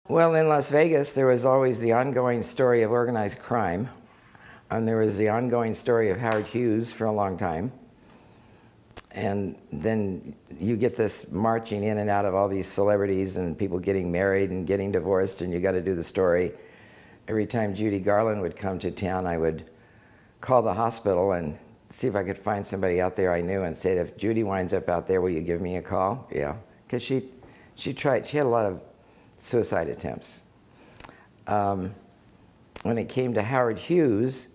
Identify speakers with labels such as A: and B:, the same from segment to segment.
A: Well, in Las Vegas, there was always the ongoing story of organized crime, and there was the ongoing story of Howard Hughes for a long time. And then you get this marching in and out of all these celebrities and people getting married and getting divorced, and you got to do the story. Every time Judy Garland would come to town, I would call the hospital and see if I could find somebody out there I knew and say, if Judy winds up out there, will you give me a call? Yeah, because she had a lot of suicide attempts. When it came to Howard Hughes,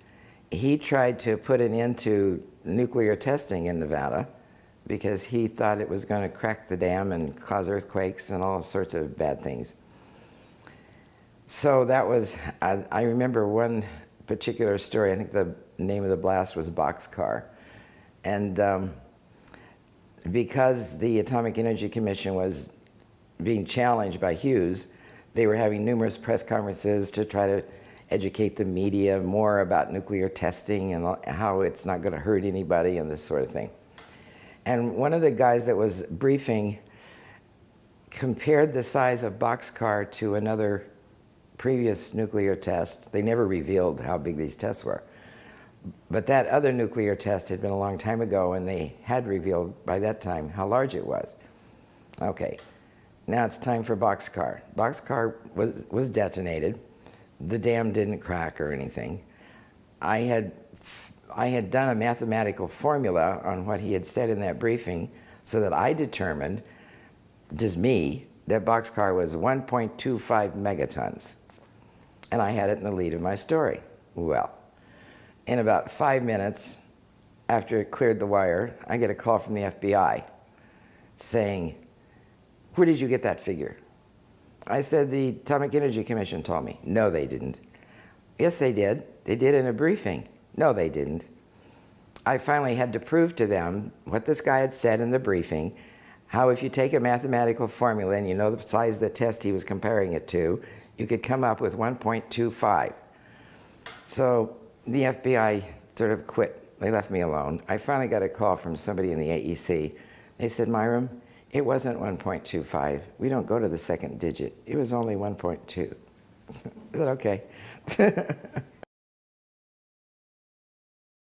A: he tried to put an end to nuclear testing in Nevada because he thought it was going to crack the dam and cause earthquakes and all sorts of bad things. So that was, I remember one particular story. I think the name of the blast was Boxcar. And because the Atomic Energy Commission was being challenged by Hughes, they were having numerous press conferences to try to educate the media more about nuclear testing and how it's not going to hurt anybody and this sort of thing. And one of the guys that was briefing compared the size of Boxcar to another previous nuclear test. They never revealed how big these tests were. But that other nuclear test had been a long time ago, and they had revealed by that time how large it was. Okay, now it's time for Boxcar. Boxcar was detonated. The dam didn't crack or anything. I had done a mathematical formula on what he had said in that briefing so that I determined, just me, that Boxcar was 1.25 megatons. And I had it in the lead of my story. Well, in about 5 minutes after it cleared the wire, I get a call from the FBI saying, where did you get that figure? I said, the Atomic Energy Commission told me. No, they didn't. Yes, they did. They did in a briefing. No, they didn't. I finally had to prove to them what this guy had said in the briefing, how if you take a mathematical formula and you know the size of the test he was comparing it to, you could come up with 1.25. So the FBI sort of quit. They left me alone. I finally got a call from somebody in the AEC. They said, Myram, it wasn't 1.25. We don't go to the second digit. It was only 1.2. I said, okay.